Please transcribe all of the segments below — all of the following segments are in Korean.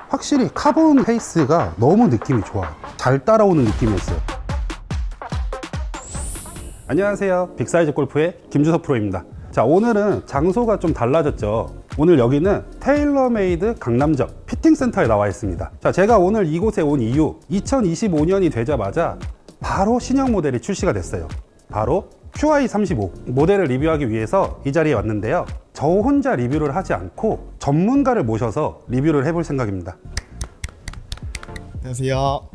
확실히 카본 페이스가 너무 느낌이 좋아요. 잘 따라오는 느낌이었어요. 안녕하세요. 빅사이즈 골프의 김주섭 프로입니다. 자, 오늘은 장소가 좀 달라졌죠. 오늘 여기는 테일러메이드 강남점 피팅센터에 나와 있습니다. 자, 제가 오늘 이곳에 온 이유, 2025년이 되자마자 바로 신형 모델이 출시가 됐어요. 바로 QI35 모델을 리뷰하기 위해서 이 자리에 왔는데요. 저 혼자 리뷰를 하지 않고 전문가를 모셔서 리뷰를 해볼 생각입니다. 안녕하세요.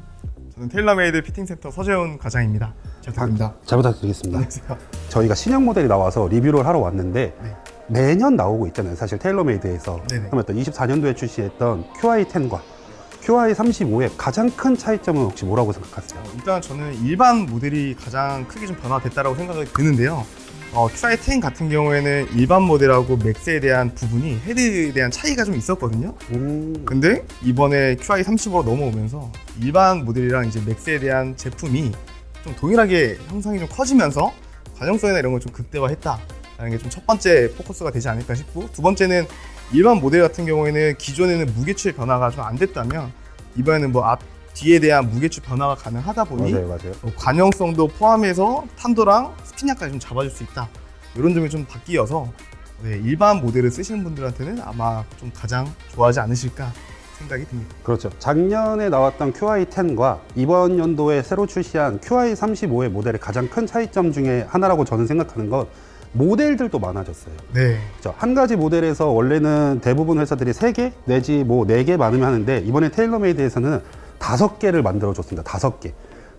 저는 테일러메이드 피팅센터 서재훈 과장입니다. 잘 부탁드립니다. 잘 부탁드리겠습니다. 안녕하세요. 저희가 신형 모델이 나와서 리뷰를 하러 왔는데 네. 매년 나오고 있잖아요. 사실 테일러메이드에서. 네네. 그러면 또 24년도에 출시했던 QI10과 QI35의 가장 큰 차이점은 혹시 뭐라고 생각하세요? 일단 저는 일반 모델이 가장 크게 좀 변화됐다고 생각이 드는데요. QI10 같은 경우에는 일반 모델하고 맥스에 대한 부분이 헤드에 대한 차이가 좀 있었거든요. 근데 이번에 QI35로 넘어오면서 일반 모델이랑 이제 맥스에 대한 제품이 좀 동일하게 형상이 좀 커지면서 관용성이나 이런 걸 좀 극대화했다라는 게 좀 첫 번째 포커스가 되지 않을까 싶고, 두 번째는 일반 모델 같은 경우에는 기존에는 무게추의 변화가 좀 안 됐다면 이번에는 뭐 앞 뒤에 대한 무게추 변화가 가능하다 보니 맞아요. 관용성도 포함해서 탄도랑 스피닝까지 좀 잡아줄 수 있다, 이런 점이 좀 바뀌어서 일반 모델을 쓰시는 분들한테는 아마 좀 가장 좋아하지 않으실까 생각이 듭니다. 그렇죠. 작년에 나왔던 QI10과 이번 연도에 새로 출시한 QI35의 모델의 가장 큰 차이점 중에 하나라고 저는 생각하는 건 모델들도 많아졌어요. 네. 그렇죠. 한 가지 모델에서 원래는 대부분 회사들이 3개 내지 뭐 4개 많으면 하는데, 이번에 테일러메이드에서는 5개를 만들어줬습니다. 5개.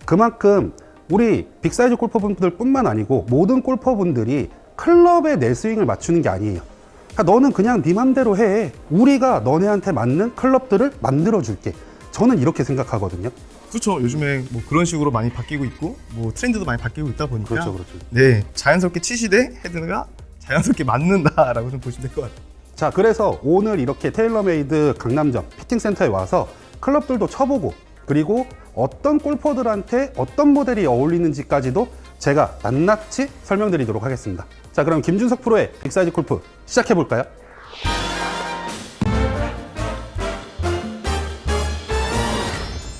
그만큼 우리 빅사이즈 골퍼분들 뿐만 아니고 모든 골퍼분들이 클럽에 내 스윙을 맞추는 게 아니에요. 그러니까 너는 그냥 네 맘대로 해. 우리가 너네한테 맞는 클럽들을 만들어줄게. 저는 이렇게 생각하거든요. 그렇죠. 요즘에 뭐 그런 식으로 많이 바뀌고 있고, 뭐 트렌드도 많이 바뀌고 있다 보니까 그렇죠. 네, 자연스럽게 치시되 헤드가 자연스럽게 맞는다라고 좀 보시면 될 것 같아요. 자, 그래서 오늘 이렇게 테일러메이드 강남점 피팅센터에 와서 클럽들도 쳐보고, 그리고 어떤 골퍼들한테 어떤 모델이 어울리는지까지도 제가 낱낱이 설명드리도록 하겠습니다. 자, 그럼 김준석 프로의 빅사이즈 골프 시작해볼까요?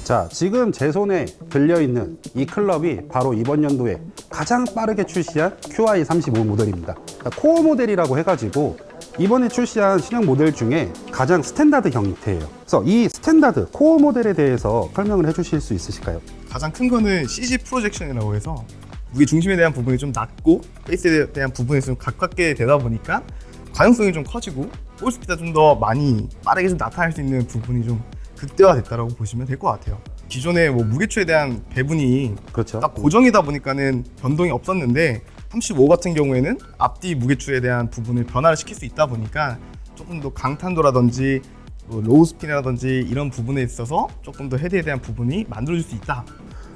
자, 지금 제 손에 들려있는 이 클럽이 바로 이번 연도에 가장 빠르게 출시한 QI35 모델입니다. 그러니까 코어 모델이라고 해가지고 이번에 출시한 신형 모델 중에 가장 스탠다드 형태예요. 그래서 이 스탠다드 코어 모델에 대해서 설명을 해주실 수 있으실까요? 가장 큰 거는 CG 프로젝션이라고 해서 무게 중심에 대한 부분이 좀 낮고 베이스에 대한 부분이 좀 가깝게 되다 보니까 관용성이 좀 커지고 볼 스피드가 좀 더 많이 빠르게 좀 나타날 수 있는 부분이 좀 극대화됐다라고 보시면 될 것 같아요. 기존에 뭐 무게추에 대한 배분이 그렇죠. 딱 고정이다 보니까는 변동이 없었는데 35 같은 경우에는 앞뒤 무게추에 대한 부분을 변화를 시킬 수 있다 보니까 조금 더 강탄도라든지 뭐 로우 스핀이라든지 이런 부분에 있어서 조금 더 헤드에 대한 부분이 만들어질 수 있다.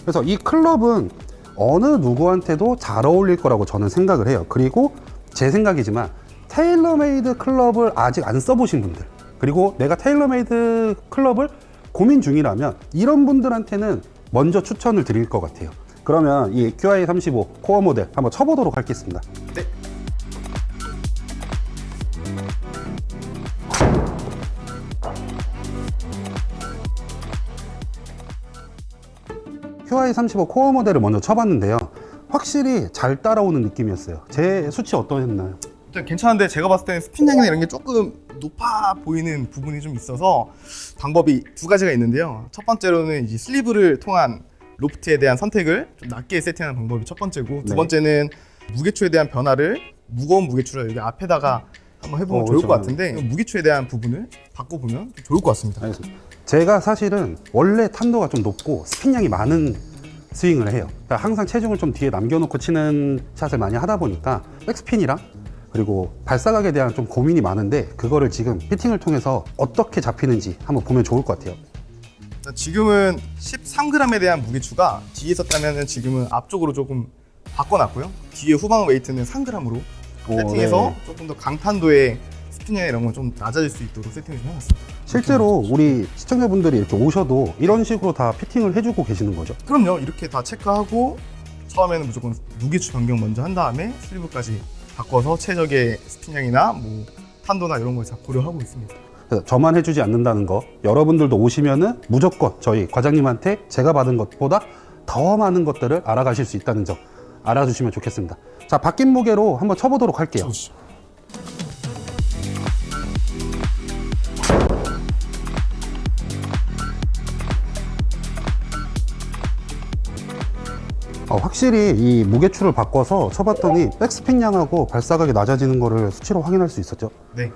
그래서 이 클럽은 어느 누구한테도 잘 어울릴 거라고 저는 생각을 해요. 그리고 제 생각이지만 테일러메이드 클럽을 아직 안 써보신 분들, 그리고 내가 테일러메이드 클럽을 고민 중이라면 이런 분들한테는 먼저 추천을 드릴 것 같아요. 그러면 이 QI35 코어 모델 한번 쳐보도록 하겠습니다. 네. QI35 코어 모델을 먼저 쳐봤는데요. 확실히 잘 따라오는 느낌이었어요. 제 수치 어떠셨나요? 일단 괜찮은데 제가 봤을 때는 스핀량이나 이런 게 조금 높아 보이는 부분이 좀 있어서 방법이 두 가지가 있는데요. 첫 번째로는 이제 슬리브를 통한 로프트에 대한 선택을 좀 낮게 세팅하는 방법이 첫 번째고, 두 번째는 무게추에 대한 변화를 무거운 무게추를 여기 앞에다가 한번 해보면 좋을 그렇죠. 것 같은데, 무게추에 대한 부분을 바꿔보면 좀 좋을 것 같습니다. 알겠습니다. 제가 사실은 원래 탄도가 좀 높고 스핀량이 많은 스윙을 해요. 그러니까 항상 체중을 좀 뒤에 남겨놓고 치는 샷을 많이 하다 보니까 백스핀이랑 그리고 발사각에 대한 좀 고민이 많은데, 그거를 지금 피팅을 통해서 어떻게 잡히는지 한번 보면 좋을 것 같아요. 지금은 13g에 대한 무게추가 뒤에 있었다면 지금은 앞쪽으로 조금 바꿔놨고요. 뒤에 후방 웨이트는 3g으로 세팅해서 네. 조금 더 강탄도의 스피닝 이런 건 좀 낮아질 수 있도록 세팅을 좀 해놨습니다. 실제로 우리 시청자분들이 이렇게 오셔도 이런 식으로 다 피팅을 해주고 계시는 거죠? 그럼요. 이렇게 다 체크하고 처음에는 무조건 무게추 변경 먼저 한 다음에 슬리브까지 바꿔서 최적의 스피닝이나 뭐 탄도나 이런 걸 다 고려하고 있습니다. 그래서 저만 해주지 않는다는 거, 여러분들도 오시면은 무조건 저희 과장님한테 제가 받은 것보다 더 많은 것들을 알아가실 수 있다는 점 알아주시면 좋겠습니다. 자, 바뀐 무게로 한번 쳐보도록 할게요. 좋으시죠. 확실히 이 무게추를 바꿔서 쳐봤더니 백스핀 양하고 발사각이 낮아지는 거를 수치로 확인할 수 있었죠. 네.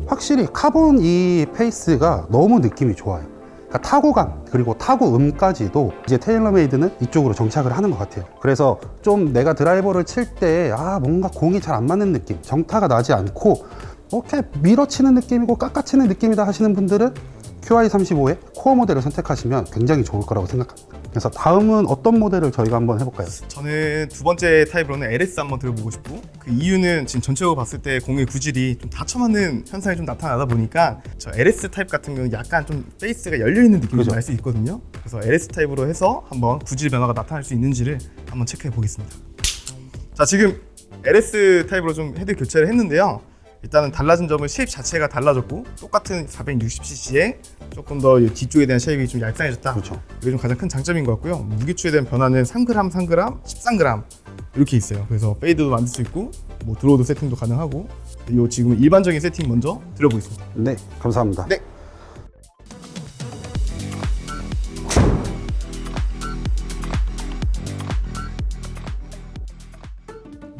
확실히 카본 이 페이스가 너무 느낌이 좋아요. 그러니까 타구감 그리고 타구음까지도 이제 테일러메이드는 이쪽으로 정착을 하는 것 같아요. 그래서 좀 내가 드라이버를 칠 때 뭔가 공이 잘 안 맞는 느낌, 정타가 나지 않고 이렇게 밀어치는 느낌이고 깎아치는 느낌이다 하시는 분들은 QI35의 코어 모델을 선택하시면 굉장히 좋을 거라고 생각합니다. 그래서 다음은 어떤 모델을 저희가 한번 해볼까요? 저는 두 번째 타입으로는 LS 한번 들어보고 싶고, 그 이유는 지금 전체적으로 봤을 때 공의 구질이 좀 닫혀맞는 현상이 좀 나타나다 보니까 저 LS 타입 같은 경우는 약간 좀 페이스가 열려있는 느낌이 좀 날 수 있거든요. 그래서 LS 타입으로 해서 한번 구질 변화가 나타날 수 있는지를 한번 체크해 보겠습니다. 자, 지금 LS 타입으로 좀 헤드 교체를 했는데요. 일단은 달라진 점은 쉐입 자체가 달라졌고, 똑같은 460cc에 조금 더 뒤쪽에 대한 쉐입이 좀 얄쌍해졌다. 그렇죠. 이게 좀 가장 큰 장점인 것 같고요. 무게추에 대한 변화는 3g, 3g, 13g 이렇게 있어요. 그래서 페이드도 만들 수 있고, 뭐 드로우도 세팅도 가능하고. 이 지금 일반적인 세팅 먼저 들어보겠습니다. 네, 감사합니다. 네.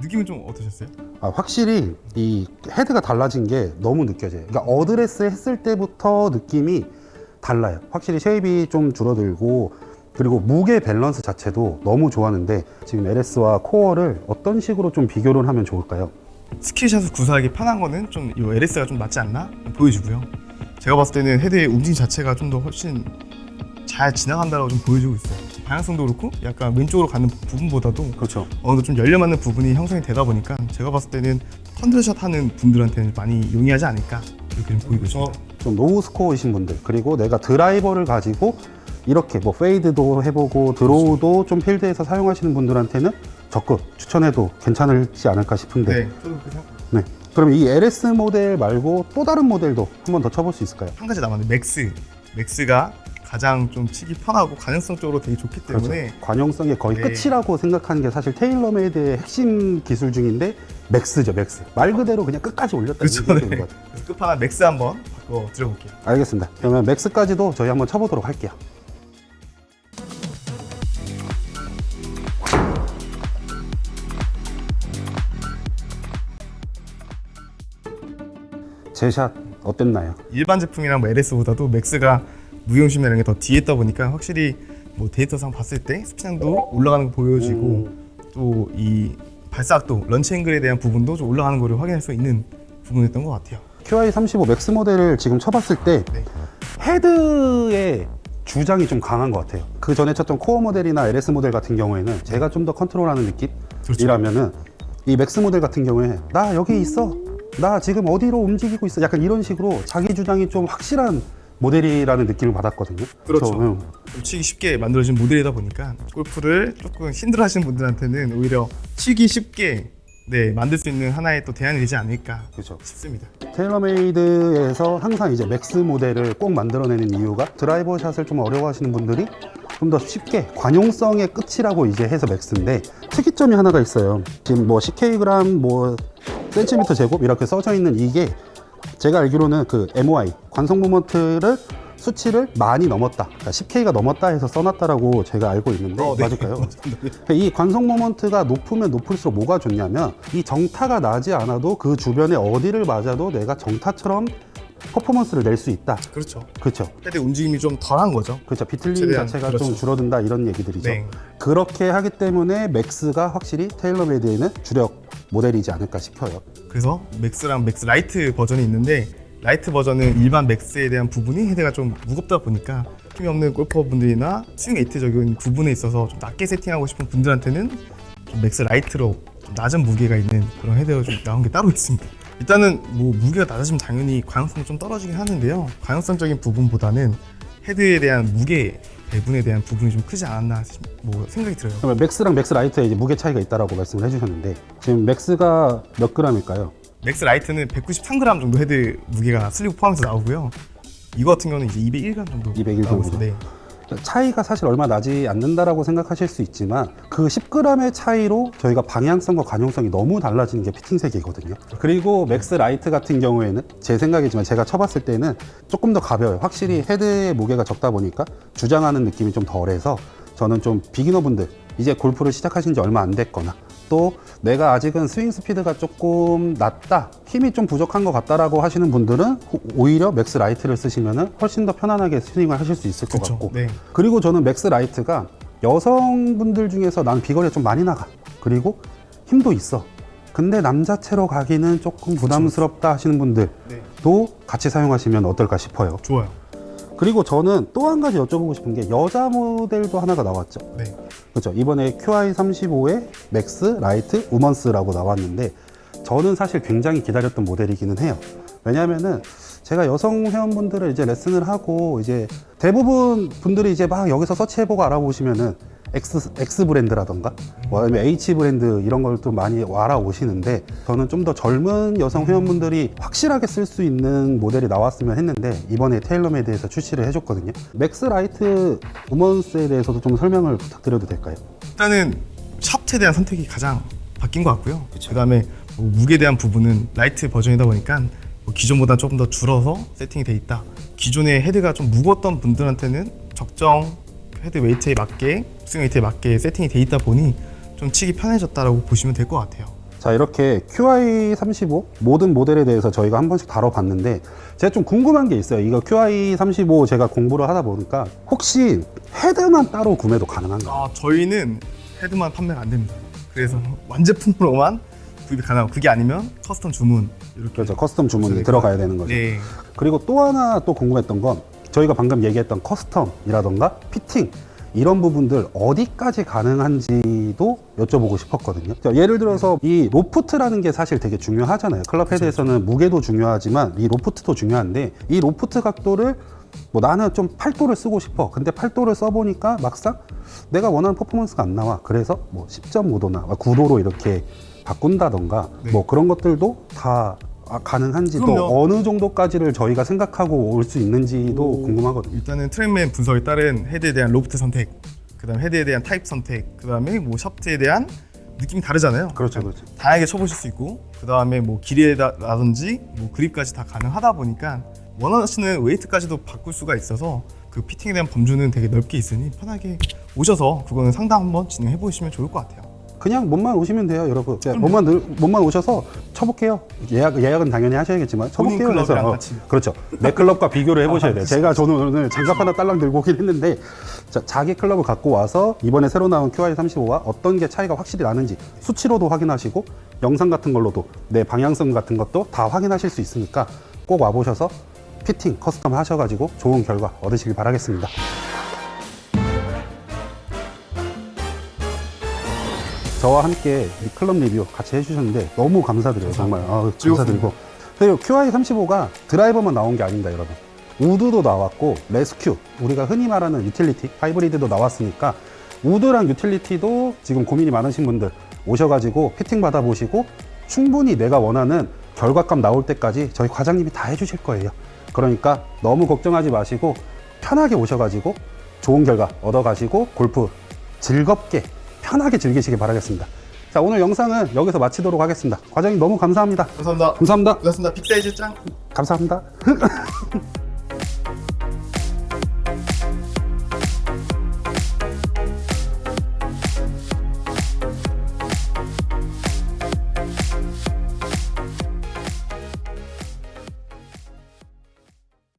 느낌은 좀 어떠셨어요? 확실히 이 헤드가 달라진 게 너무 느껴져요. 그러니까 어드레스 했을 때부터 느낌이 달라요. 확실히 쉐입이 좀 줄어들고, 그리고 무게 밸런스 자체도 너무 좋았는데, 지금 LS와 코어를 어떤 식으로 좀 비교를 하면 좋을까요? 스킬샷을 구사하기 편한 거는 좀 이 LS가 좀 낫지 않나 보여주고요. 제가 봤을 때는 헤드의 움직임 자체가 좀 더 훨씬 잘 지나간다고 좀 보여주고 있어요. 방향성도 그렇고 약간 왼쪽으로 가는 부분보다도 그렇죠. 어느 정도 좀 열려 맞는 부분이 형성이 되다 보니까 제가 봤을 때는 컨트롤샷 하는 분들한테는 많이 용이하지 않을까 이렇게 좀 보이고 있습니다. 좀 노후 스코어이신 분들, 그리고 내가 드라이버를 가지고 이렇게 뭐 페이드도 해보고 드로우도 좀 필드에서 사용하시는 분들한테는 적극 추천해도 괜찮을지 않을까 싶은데. 네, 저도 그렇게 생각. 네. 그럼 이 LS 모델 말고 또 다른 모델도 한 번 더 쳐볼 수 있을까요? 한 가지 남았는데 맥스가 가장 좀 치기 편하고 가능성적으로 되게 좋기 때문에 그렇죠. 관용성의 거의 네. 끝이라고 생각하는 게 사실 테일러메이드의 핵심 기술 중인데 맥스죠, 맥스. 말 그대로 그냥 끝까지 올렸다. 그렇죠. 이렇게 네. 되는 것 같아요. 그래서 끝판왕 맥스 한번 바꿔 드려볼게요. 알겠습니다. 그러면 맥스까지도 저희 한번 쳐보도록 할게요. 제 샷 어땠나요? 일반 제품이랑 뭐 LS보다도 맥스가 무용심이라는 게 더 뒤에 있다 보니까 확실히 뭐 데이터상 봤을 때 스피장도 올라가는 거 보여지고 또 이 발사각도 런치 앵글에 대한 부분도 좀 올라가는 거를 확인할 수 있는 부분이었던 것 같아요. QI35 맥스 모델을 지금 쳐봤을 때 네. 헤드의 주장이 좀 강한 것 같아요. 그 전에 쳤던 코어 모델이나 LS 모델 같은 경우에는 제가 좀 더 컨트롤하는 느낌이라면은 이 맥스 모델 같은 경우에 나 여기 있어, 나 지금 어디로 움직이고 있어, 약간 이런 식으로 자기 주장이 좀 확실한 모델이라는 느낌을 받았거든요. 그렇죠. 그래서, 좀 치기 쉽게 만들어진 모델이다 보니까 골프를 조금 힘들어하시는 분들한테는 오히려 치기 쉽게 만들 수 있는 하나의 또 대안이 되지 않을까 그렇죠. 싶습니다. 테일러메이드에서 항상 이제 맥스 모델을 꼭 만들어내는 이유가 드라이버 샷을 좀 어려워하시는 분들이 좀 더 쉽게 관용성의 끝이라고 이제 해서 맥스인데, 특이점이 하나가 있어요. 지금 뭐 CKg 뭐 센티미터 제곱 이렇게 써져 있는 이게 제가 알기로는 그 MOI 관성 모먼트를 수치를 많이 넘었다, 그러니까 10K가 넘었다 해서 써놨다라고 제가 알고 있는데 네. 맞을까요? 이 관성 모먼트가 높으면 높을수록 뭐가 좋냐면 이 정타가 나지 않아도 그 주변에 어디를 맞아도 내가 정타처럼 퍼포먼스를 낼 수 있다. 그렇죠. 그렇죠. 헤드 움직임이 좀 덜한 거죠. 그렇죠. 비틀림 최대한, 자체가 그렇죠. 좀 줄어든다 이런 얘기들이죠. 네. 그렇게 하기 때문에 맥스가 확실히 테일러메이드에는 주력 모델이지 않을까 싶어요. 그래서 맥스랑 맥스 라이트 버전이 있는데, 라이트 버전은 일반 맥스에 대한 부분이 헤드가 좀 무겁다 보니까 힘이 없는 골퍼분들이나 스윙 에이트적인 부분에 있어서 좀 낮게 세팅하고 싶은 분들한테는 좀 맥스 라이트로 좀 낮은 무게가 있는 그런 헤드가 좀 나온 게 따로 있습니다. 일단은 뭐 무게가 낮아지면 당연히 관용성이 좀 떨어지긴 하는데요. 관용성적인 부분보다는 헤드에 대한 무게 배분에 대한 부분이 좀 크지 않았나 뭐 생각이 들어요. 그러면 맥스랑 맥스 라이트에 이제 무게 차이가 있다라고 말씀을 해주셨는데, 지금 맥스가 몇 g일까요? 맥스 라이트는 193g 정도 헤드 무게가 슬리브 포함해서 나오고요. 이거 같은 경우는 이제 201g 정도 201g 나오고 있어요. 네. 차이가 사실 얼마 나지 않는다라고 생각하실 수 있지만 그 10g의 차이로 저희가 방향성과 관용성이 너무 달라지는 게 피팅색이거든요. 그리고 맥스 라이트 같은 경우에는 제 생각이지만 제가 쳐봤을 때는 조금 더 가벼워요. 확실히 헤드의 무게가 적다 보니까 주장하는 느낌이 좀 덜해서 저는 좀 비기너분들 이제 골프를 시작하신 지 얼마 안 됐거나 또 내가 아직은 스윙 스피드가 조금 낮다, 힘이 좀 부족한 것 같다라고 하시는 분들은 오히려 맥스 라이트를 쓰시면 훨씬 더 편안하게 스윙을 하실 수 있을 것 그쵸, 같고 네. 그리고 저는 맥스 라이트가 여성분들 중에서 난 비거리가 좀 많이 나가 그리고 힘도 있어 근데 남자체로 가기는 조금 부담스럽다 하시는 분들도 네. 같이 사용하시면 어떨까 싶어요. 좋아요. 그리고 저는 또 한 가지 여쭤보고 싶은 게 여자 모델도 하나가 나왔죠. 네. 그렇죠. 이번에 QI35의 맥스 라이트 우먼스라고 나왔는데 저는 사실 굉장히 기다렸던 모델이기는 해요. 왜냐하면은 제가 여성 회원분들을 이제 레슨을 하고 이제 대부분 분들이 이제 막 여기서 서치해보고 알아보시면은 X 브랜드라던가 뭐 아니면 H 브랜드 이런 걸 또 많이 알아오시는데 저는 좀 더 젊은 여성 회원분들이 확실하게 쓸 수 있는 모델이 나왔으면 했는데 이번에 테일러메이드에서 출시를 해줬거든요. 맥스 라이트 우먼스에 대해서도 좀 설명을 부탁드려도 될까요? 일단은 샤프트에 대한 선택이 가장 바뀐 것 같고요. 그다음에 뭐 무게에 대한 부분은 라이트 버전이다 보니까 뭐 기존보다 조금 더 줄어서 세팅이 돼 있다. 기존의 헤드가 좀 무거웠던 분들한테는 적정 헤드 웨이트에 맞게 스윙 웨이트에 맞게 세팅이 돼 있다 보니 좀 치기 편해졌다라고 보시면 될 것 같아요. 자, 이렇게 QI35 모든 모델에 대해서 저희가 한 번씩 다뤄봤는데 제가 좀 궁금한 게 있어요. 이거 QI35 제가 공부를 하다 보니까 혹시 헤드만 따로 구매도 가능한가요? 저희는 헤드만 판매가 안 됩니다. 그래서 완제품으로만 구입이 가능하고 그게 아니면 커스텀 주문 이렇게 그렇죠. 커스텀 주문이 들어가야 되는 거죠. 네. 그리고 또 하나 또 궁금했던 건 저희가 방금 얘기했던 커스텀이라던가 피팅 이런 부분들 어디까지 가능한지도 여쭤보고 싶었거든요. 자, 예를 들어서 이 로프트라는 게 사실 되게 중요하잖아요. 클럽 헤드에서는 무게도 중요하지만 이 로프트도 중요한데 이 로프트 각도를 뭐 나는 좀 8도를 쓰고 싶어. 근데 8도를 써보니까 막상 내가 원하는 퍼포먼스가 안 나와. 그래서 뭐 10.5도나 9도로 이렇게 바꾼다던가 네. 뭐 그런 것들도 다 가능한지 또 그럼요. 어느 정도까지를 저희가 생각하고 올 수 있는지도 궁금하거든요. 일단은 트랙맨 분석에 따른 헤드에 대한 로프트 선택, 그다음 헤드에 대한 타입 선택, 그다음에 뭐 샤프트에 대한 느낌이 다르잖아요. 그렇죠, 그렇죠. 다양하게 쳐보실 수 있고, 그다음에 뭐 길이라든지 뭐 그립까지 다 가능하다 보니까 원하시는 웨이트까지도 바꿀 수가 있어서 그 피팅에 대한 범주는 되게 넓게 있으니 편하게 오셔서 그거는 상담 한번 진행해 보시면 좋을 것 같아요. 그냥 몸만 오시면 돼요, 여러분. 몸만 오셔서 쳐볼게요. 예약은 당연히 하셔야겠지만 쳐볼게요. 본인 클럽이랑 해서 같이. 그렇죠. 내 클럽과 비교를 해보셔야 돼요. 제가 저는 오늘 장갑 하나 딸랑 들고 오긴 했는데 자기 클럽을 갖고 와서 이번에 새로 나온 QI35와 어떤 게 차이가 확실히 나는지 수치로도 확인하시고 영상 같은 걸로도 내 방향성 같은 것도 다 확인하실 수 있으니까 꼭 와보셔서 피팅, 커스텀 하셔가지고 좋은 결과 얻으시길 바라겠습니다. 저와 함께 이 클럽 리뷰 같이 해주셨는데 너무 감사드려요. 정말 감사드리고 그리고 QI35가 드라이버만 나온 게 아닙니다, 여러분. 우드도 나왔고 레스큐, 우리가 흔히 말하는 유틸리티, 하이브리드도 나왔으니까 우드랑 유틸리티도 지금 고민이 많으신 분들 오셔가지고 피팅 받아보시고 충분히 내가 원하는 결과값 나올 때까지 저희 과장님이 다 해주실 거예요. 그러니까 너무 걱정하지 마시고 편하게 오셔가지고 좋은 결과 얻어가시고 골프 즐겁게 편하게 즐기시길 바라겠습니다. 자, 오늘 영상은 여기서 마치도록 하겠습니다. 과장님 너무 감사합니다. 감사합니다. 감사합니다. 고맙습니다. 빅사이즈 짱. 감사합니다.